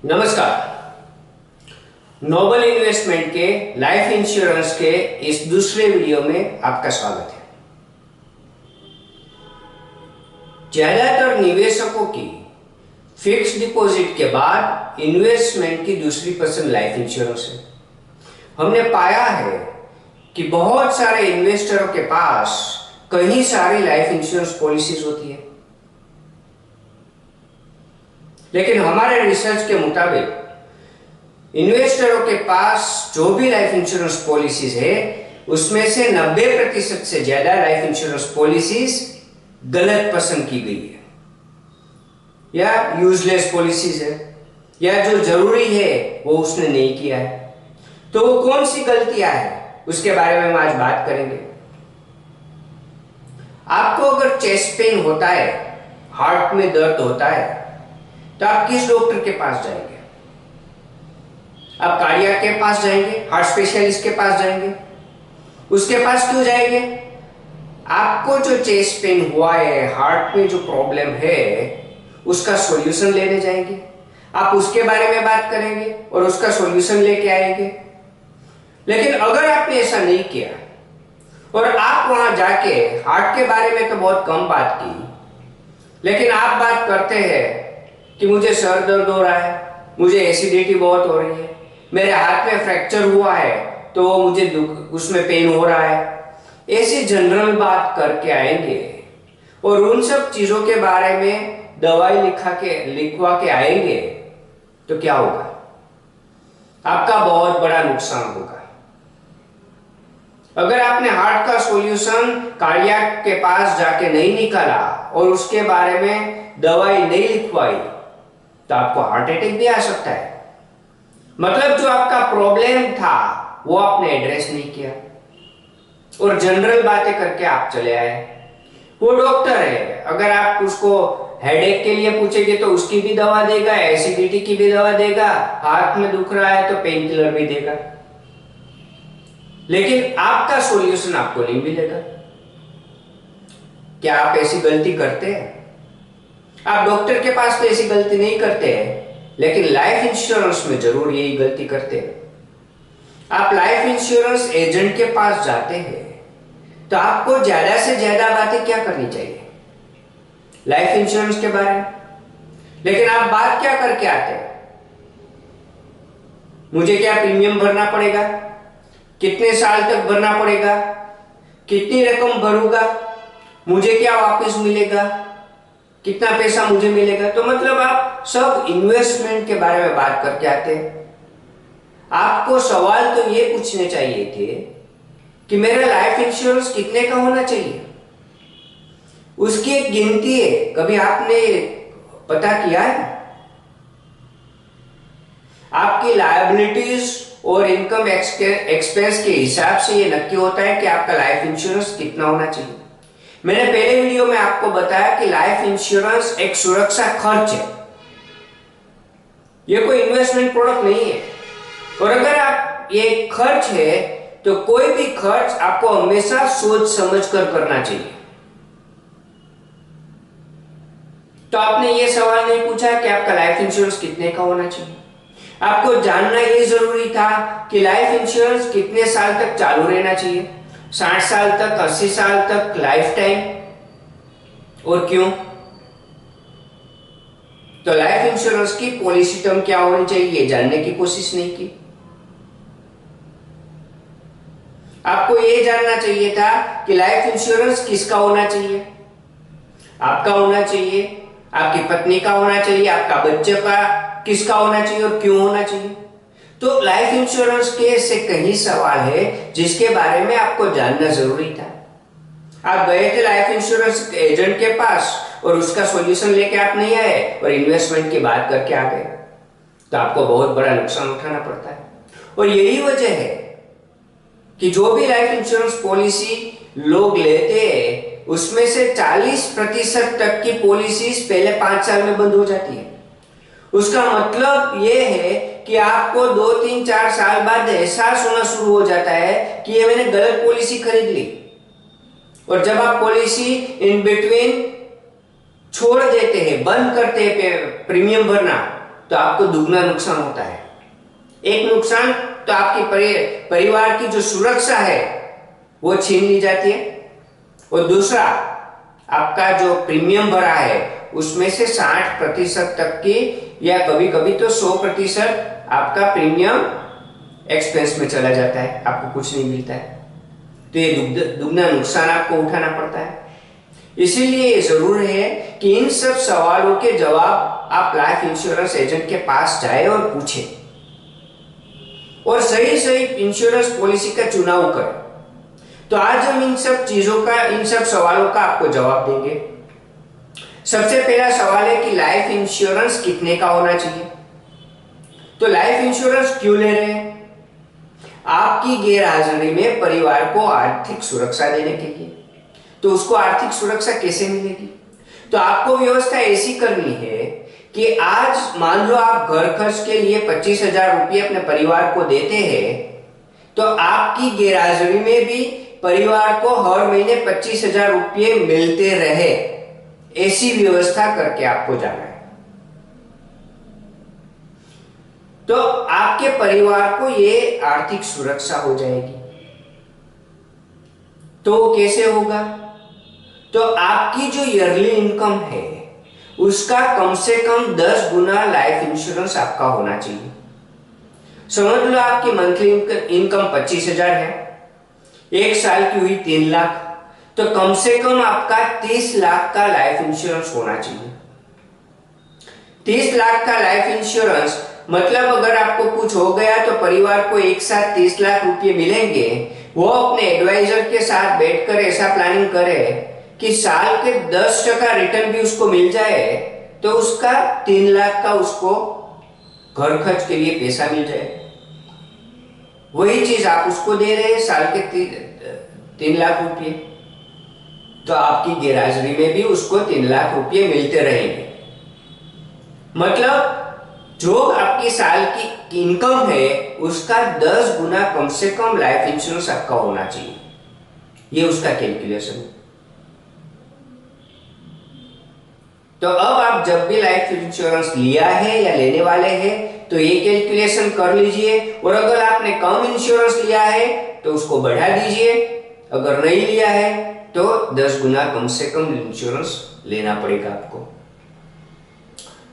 नमस्कार। Nobel investment के life insurance के इस दूसरे वीडियो में आपका स्वागत है। ज्यादातर निवेशकों की फिक्स डिपॉजिट के बाद इन्वेस्टमेंट की दूसरी पसंद लाइफ इंश्योरेंस है। हमने पाया है कि बहुत सारे इन्वेस्टरों के पास कई सारी लाइफ इंश्योरेंस पॉलिसीज होती है, लेकिन हमारे रिसर्च के मुताबिक इन्वेस्टरों के पास जो भी लाइफ इंश्योरेंस पॉलिसीज है उसमें से 90% से ज्यादा लाइफ इंश्योरेंस पॉलिसीज गलत पसंद की गई है या यूजलेस पॉलिसीज है या जो जरूरी है वो उसने नहीं किया है। तो वो कौन सी गलतियां हैं उसके बारे में हम आज बात करेंगे। आपको अगर चेस्ट पेन होता है, हार्ट में दर्द होता है, तो आप किस डॉक्टर के पास जाएंगे? आप कार्डियक के पास जाएंगे, हार्ट स्पेशलिस्ट के पास जाएंगे? उसके पास क्यों जाएंगे? आपको जो चेस्ट पेन हुआ है, हार्ट में जो प्रॉब्लम है, उसका सॉल्यूशन लेने जाएंगे। आप उसके बारे में बात करेंगे और उसका सॉल्यूशन लेके आएंगे। लेकिन अगर आपने ऐसा नहीं किया और आप वहां जाके हार्ट के बारे में तो बहुत कम बात की, लेकिन आप बात करते हैं कि मुझे सर दर्द हो रहा है, मुझे एसिडिटी बहुत हो रही है, मेरे हाथ में फ्रैक्चर हुआ है तो मुझे उसमें पेन हो रहा है, ऐसी जनरल बात करके आएंगे और उन सब चीजों के बारे में दवाई लिखवा के आएंगे तो क्या होगा? आपका बहुत बड़ा नुकसान होगा। अगर आपने हार्ट का सॉल्यूशन कार्डियक के पास जाके नहीं निकाला और उसके बारे में दवाई नहीं लिखवाई तो आपको हार्ट अटैक भी आ सकता है। मतलब जो आपका प्रॉब्लम था वो आपने एड्रेस नहीं किया और जनरल बातें करके आप चले आए। वो डॉक्टर है, अगर आप उसको हेडेक के लिए पूछेंगे तो उसकी भी दवा देगा, एसिडिटी की भी दवा देगा, हाथ में दुख रहा है तो पेन किलर भी देगा, लेकिन आपका सॉल्यूशन आपको नहीं मिलेगा। क्या आप ऐसी गलती करते हैं? आप डॉक्टर के पास तो ऐसी गलती नहीं करते हैं, लेकिन लाइफ इंश्योरेंस में जरूर यही गलती करते हैं। आप लाइफ इंश्योरेंस एजेंट के पास जाते हैं तो आपको ज्यादा से ज्यादा बातें क्या करनी चाहिए? लाइफ इंश्योरेंस के बारे में। लेकिन आप बात क्या करके आते हैं? मुझे क्या प्रीमियम भरना पड़ेगा, कितने साल तक भरना पड़ेगा, कितनी रकम भरूंगा, मुझे क्या वापस मिलेगा, कितना पैसा मुझे मिलेगा। तो मतलब आप सब इन्वेस्टमेंट के बारे में बात करके आते हैं। आपको सवाल तो ये पूछने चाहिए थे कि मेरा लाइफ इंश्योरेंस कितने का होना चाहिए, उसकी एक गिनती है, कभी आपने पता किया है? आपकी लायबिलिटीज और इनकम एक्सपेंस के हिसाब से ये नक्की होता है कि आपका लाइफ इंश्योरेंस कितना होना चाहिए। मैंने पहले वीडियो में आपको बताया कि लाइफ इंश्योरेंस एक सुरक्षा खर्च है, ये कोई इन्वेस्टमेंट प्रोडक्ट नहीं है। और अगर आप ये खर्च है तो कोई भी खर्च आपको हमेशा सोच समझ कर करना चाहिए। तो आपने ये सवाल नहीं पूछा कि आपका लाइफ इंश्योरेंस कितने का होना चाहिए। आपको जानना ये जरूरी था कि लाइफ इंश्योरेंस कितने साल तक चालू रहना चाहिए, 60 साल तक, 80 साल तक, लाइफ टाइम, और क्यों? तो लाइफ इंश्योरेंस की पॉलिसी टर्म क्या होनी चाहिए ये जानने की कोशिश नहीं की। आपको ये जानना चाहिए था कि लाइफ इंश्योरेंस किसका होना चाहिए। आपका होना चाहिए, आपकी पत्नी का होना चाहिए, आपका बच्चे का किसका होना चाहिए और क्यों होना चाहिए। तो लाइफ इंश्योरेंस के ऐसे कई सवाल है जिसके बारे में आपको जानना जरूरी था। आप गए थे लाइफ इंश्योरेंस एजेंट के पास और उसका सॉल्यूशन लेके आप नहीं आए और इन्वेस्टमेंट की बात करके आ गए, तो आपको बहुत बड़ा नुकसान उठाना पड़ता है। और यही वजह है कि जो भी लाइफ इंश्योरेंस पॉलिसी लोग लेते हैं उसमें से 40% तक की पॉलिसीज पहले 5 साल में बंद हो जाती है। उसका मतलब यह है कि आपको 2, 3, 4 साल बाद एहसास होना शुरू हो जाता है कि ये मैंने गलत पॉलिसी खरीद ली। और जब आप पॉलिसी इन बिटवीन छोड़ देते हैं, बंद करते हैं प्रीमियम भरना, तो आपको दुगना नुकसान होता है। एक नुकसान तो आपकी परिवार की जो सुरक्षा है वो छीन ली जाती है, और दूसरा आपका जो प्रीमियम भरा है उसमें से 60% तक की या कभी कभी तो 100% आपका प्रीमियम एक्सपेंस में चला जाता है, आपको कुछ नहीं मिलता है। तो ये दुगना नुकसान आपको उठाना पड़ता है। इसीलिए जरूर है कि इन सब सवालों के जवाब आप लाइफ इंश्योरेंस एजेंट के पास जाए और पूछें, और सही सही इंश्योरेंस पॉलिसी का चुनाव करें। तो आज हम इन सब चीजों का, इन सब सवालों का आपको जवाब देंगे। सबसे पहला सवाल है कि लाइफ इंश्योरेंस कितने का होना चाहिए। तो लाइफ इंश्योरेंस क्यों ले रहे हैं? आपकी गैरहाजिरी में परिवार को आर्थिक सुरक्षा देने के लिए। तो उसको आर्थिक सुरक्षा कैसे मिलेगी? तो आपको व्यवस्था ऐसी करनी है कि आज मान लो आप घर खर्च के लिए 25,000 रुपये अपने परिवार को देते हैं, तो आपकी गैरहाजिरी में भी परिवार को हर महीने 25,000 रुपये मिलते रहे, ऐसी व्यवस्था करके आपको जाना है। तो आपके परिवार को ये आर्थिक सुरक्षा हो जाएगी। तो कैसे होगा? तो आपकी जो ईयरली इनकम है उसका कम से कम 10 गुना लाइफ इंश्योरेंस आपका होना चाहिए। समझ लो आपकी मंथली इनकम 25,000 है, एक साल की हुई 3 लाख, तो कम से कम आपका 30 लाख का लाइफ इंश्योरेंस होना चाहिए। 30 लाख का लाइफ इंश्योरेंस मतलब अगर आपको कुछ हो गया तो परिवार को एक साथ 30 लाख रुपए मिलेंगे। वो अपने एडवाइजर के साथ बैठकर ऐसा प्लानिंग करे कि साल के 10% रिटर्न भी उसको मिल जाए, तो उसका 3 लाख का उसको घर खर्च के लिए पैसा मिल जाए। वही चीज आप उसको दे रहे हैं, साल के 3 लाख रुपये, तो आपकी गैरहाजिरी में भी उसको 3 लाख रुपये मिलते रहेंगे। मतलब जो आपकी साल की इनकम है उसका 10 गुना कम से कम लाइफ इंश्योरेंस आपका होना चाहिए। ये उसका कैलकुलेशन है। तो अब आप जब भी लाइफ इंश्योरेंस लिया है या लेने वाले हैं तो ये कैलकुलेशन कर लीजिए, और अगर आपने कम इंश्योरेंस लिया है तो उसको बढ़ा दीजिए, अगर नहीं लिया है तो 10 गुना कम से कम इंश्योरेंस लेना पड़ेगा आपको।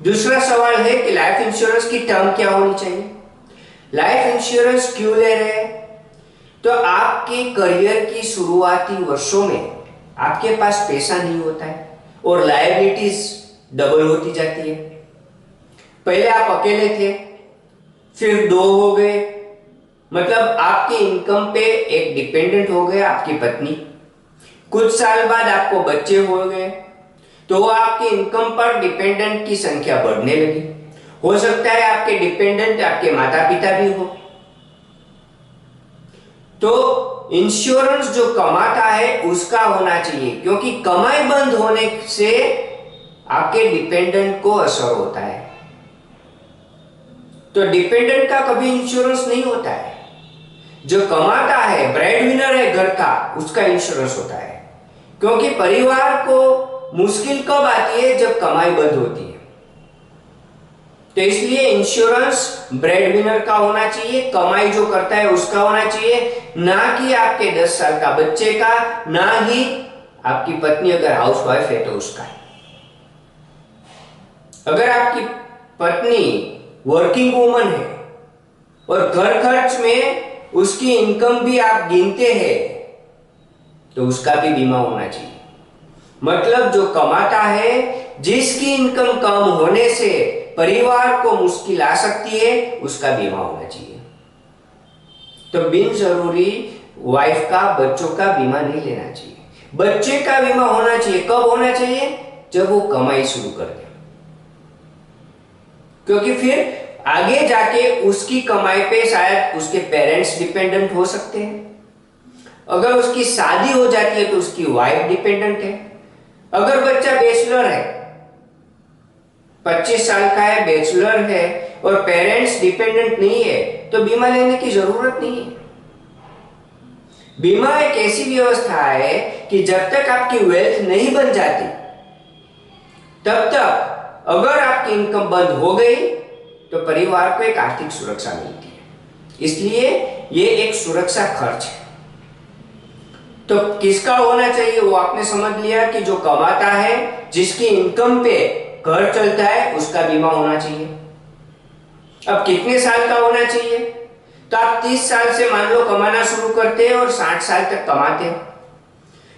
दूसरा सवाल है कि लाइफ इंश्योरेंस की टर्म क्या होनी चाहिए। लाइफ इंश्योरेंस क्यों ले रहे हैं? तो आपके करियर की शुरुआती वर्षों में आपके पास पैसा नहीं होता है और लायबिलिटीज डबल होती जाती है। पहले आप अकेले थे, फिर 2 हो गए, मतलब आपके इनकम पे एक डिपेंडेंट हो गया आपकी पत्नी। कुछ साल बाद आपको बच्चे हो गए, तो आपके इनकम पर डिपेंडेंट की संख्या बढ़ने लगी। हो सकता है आपके डिपेंडेंट आपके माता पिता भी हो। तो इंश्योरेंस जो कमाता है उसका होना चाहिए, क्योंकि कमाई बंद होने से आपके डिपेंडेंट को असर होता है। तो डिपेंडेंट का कभी इंश्योरेंस नहीं होता है। जो कमाता है, ब्रेड विनर है घर का, उसका इंश्योरेंस होता है। क्योंकि परिवार को मुश्किल कब आती है? जब कमाई बंद होती है। तो इसलिए इंश्योरेंस ब्रेड विनर का होना चाहिए, कमाई जो करता है उसका होना चाहिए, ना कि आपके 10 साल का बच्चे का, ना ही आपकी पत्नी अगर हाउसवाइफ है तो उसका। अगर आपकी पत्नी वर्किंग वुमन है और घर खर्च में उसकी इनकम भी आप गिनते हैं तो उसका भी बीमा होना चाहिए। मतलब जो कमाता है, जिसकी इनकम कम होने से परिवार को मुश्किल आ सकती है, उसका बीमा होना चाहिए। तो बिन जरूरी वाइफ का, बच्चों का बीमा नहीं लेना चाहिए। बच्चे का बीमा होना चाहिए। कब होना चाहिए? जब वो कमाई शुरू कर दे, क्योंकि फिर आगे जाके उसकी कमाई पे शायद उसके पेरेंट्स डिपेंडेंट हो सकते हैं। अगर उसकी शादी हो जाती है तो उसकी वाइफ डिपेंडेंट है। अगर बच्चा बैचलर है, 25 साल का है, बैचलर है और पेरेंट्स डिपेंडेंट नहीं है, तो बीमा लेने की जरूरत नहीं है। बीमा एक ऐसी व्यवस्था है कि जब तक आपकी वेल्थ नहीं बन जाती, तब तक अगर आपकी इनकम बंद हो गई तो परिवार को एक आर्थिक सुरक्षा मिलती है। इसलिए ये एक सुरक्षा खर्च है। तो किसका होना चाहिए वो आपने समझ लिया कि जो कमाता है, जिसकी इनकम पे घर चलता है, उसका बीमा होना चाहिए। अब कितने साल का होना चाहिए? तो आप 30 साल से मान लो कमाना शुरू करते हैं और 60 साल तक कमाते हैं,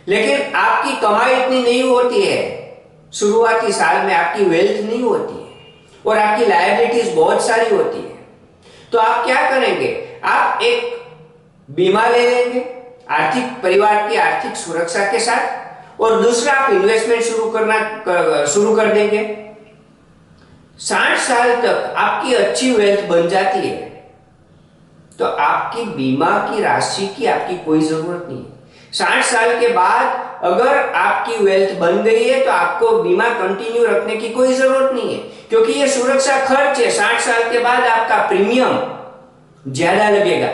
लेकिन आपकी कमाई इतनी नहीं होती है, शुरुआती साल में आपकी वेल्थ नहीं होती है और आपकी लायबिलिटीज बहुत सारी होती है। तो आप क्या करेंगे? आप एक बीमा ले लेंगे आर्थिक, परिवार की आर्थिक सुरक्षा के साथ, और दूसरा आप इन्वेस्टमेंट शुरू कर देंगे। 60 साल तक आपकी अच्छी वेल्थ बन जाती है तो आपकी बीमा की राशि की आपकी कोई जरूरत नहीं है। 60 साल के बाद अगर आपकी वेल्थ बन गई है तो आपको बीमा कंटिन्यू रखने की कोई जरूरत नहीं है, क्योंकि ये सुरक्षा खर्च है। 60 साल के बाद आपका प्रीमियम ज्यादा लगेगा,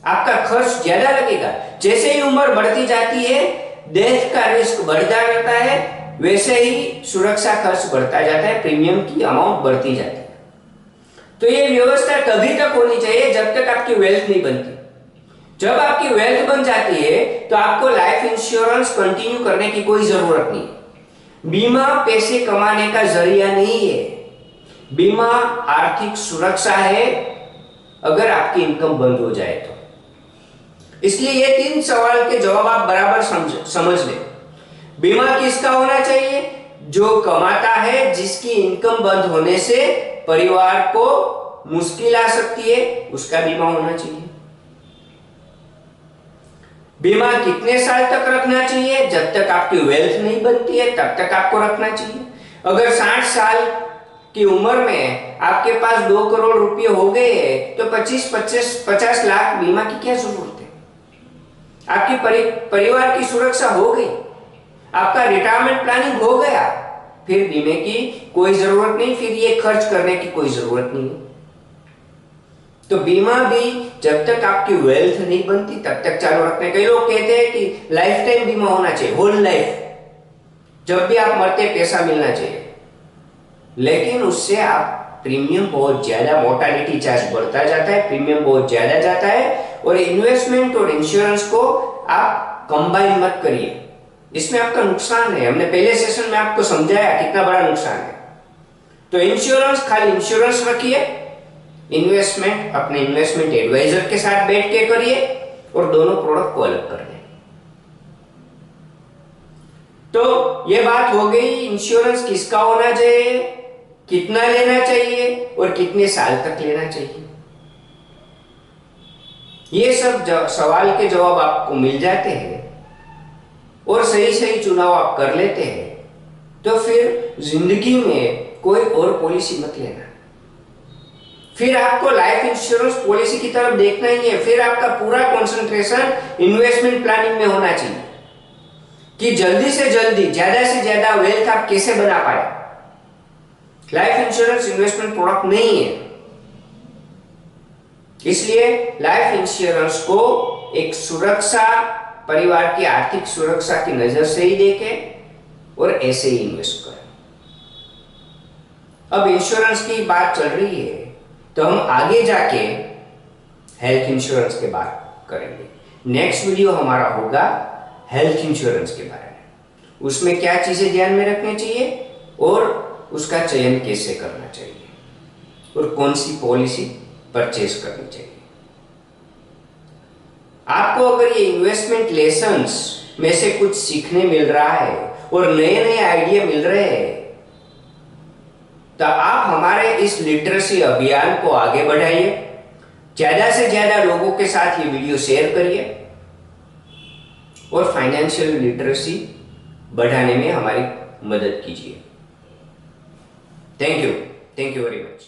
आपका खर्च ज्यादा लगेगा। जैसे ही उम्र बढ़ती जाती है, डेथ का रिस्क बढ़ता रहता है, वैसे ही सुरक्षा खर्च बढ़ता जाता है, प्रीमियम की अमाउंट बढ़ती जाती है। तो ये व्यवस्था तभी तक होनी चाहिए जब तक आपकी वेल्थ नहीं बनती। जब आपकी वेल्थ बन जाती है तो आपको लाइफ इंश्योरेंस कंटिन्यू करने की कोई जरूरत नहीं। बीमा पैसे कमाने का जरिया नहीं है, बीमा आर्थिक सुरक्षा है अगर आपकी इनकम बंद हो जाए तो। इसलिए ये 3 सवाल के जवाब आप बराबर समझ लें। बीमा किसका होना चाहिए? जो कमाता है, जिसकी इनकम बंद होने से परिवार को मुश्किल आ सकती है, उसका बीमा होना चाहिए। बीमा कितने साल तक रखना चाहिए? जब तक आपकी वेल्थ नहीं बनती है तब तक आपको रखना चाहिए। अगर 60 साल की उम्र में आपके पास 2 करोड़ रुपए हो गए हैं तो 50 लाख बीमा की क्या जरूरत है? आपकी परिवार की सुरक्षा हो गई, आपका रिटायरमेंट प्लानिंग हो गया, फिर बीमे की कोई जरूरत नहीं, फिर ये खर्च करने की कोई जरूरत नहीं है। तो बीमा भी जब तक आपकी वेल्थ नहीं बनती तब तक चालू रखने। कई लोग कहते हैं कि लाइफ टाइम बीमा होना चाहिए, होल लाइफ, जब भी आप मरते पैसा मिलना चाहिए, लेकिन उससे आप प्रीमियम बहुत ज्यादा, मोर्टालिटी चार्ज बढ़ता जाता है, प्रीमियम बहुत ज्यादा जाता है। और इन्वेस्टमेंट और इंश्योरेंस को आप कंबाइन मत करिए, इसमें आपका नुकसान है। हमने पहले सेशन में आपको समझाया कितना बड़ा नुकसान है। तो इंश्योरेंस खाली इंश्योरेंस रखिए, इन्वेस्टमेंट अपने इन्वेस्टमेंट एडवाइजर के साथ बैठ के करिए और दोनों प्रोडक्ट को अलग कर दें। तो ये बात हो गई इंश्योरेंस किसका होना चाहिए, कितना लेना चाहिए और कितने साल तक लेना चाहिए। ये सब सवाल के जवाब आपको मिल जाते हैं और सही सही चुनाव आप कर लेते हैं तो फिर जिंदगी में कोई और पॉलिसी मत लेना। फिर आपको लाइफ इंश्योरेंस पॉलिसी की तरफ देखना ही है, फिर आपका पूरा कंसंट्रेशन इन्वेस्टमेंट प्लानिंग में होना चाहिए कि जल्दी से जल्दी, ज्यादा से ज्यादा वेल्थ आप कैसे बना पाए। लाइफ इंश्योरेंस इन्वेस्टमेंट प्रोडक्ट नहीं है, इसलिए लाइफ इंश्योरेंस को एक सुरक्षा, परिवार की आर्थिक सुरक्षा की नजर से ही देखें और ऐसे ही इन्वेस्ट करें। अब इंश्योरेंस की बात चल रही है तो हम आगे जाके हेल्थ इंश्योरेंस के बात करेंगे। नेक्स्ट वीडियो हमारा होगा हेल्थ इंश्योरेंस के बारे में, उसमें क्या चीजें ध्यान में रखनी चाहिए और उसका चयन कैसे करना चाहिए और कौन सी पॉलिसी परचेज करनी चाहिए। आपको अगर ये इन्वेस्टमेंट लेसन्स में से कुछ सीखने मिल रहा है और नए नए आइडिया मिल रहे हैं तो आप हमारे इस लिटरेसी अभियान को आगे बढ़ाइए, ज्यादा से ज्यादा लोगों के साथ ये वीडियो शेयर करिए और फाइनेंशियल लिटरेसी बढ़ाने में हमारी मदद कीजिए। Thank you very much.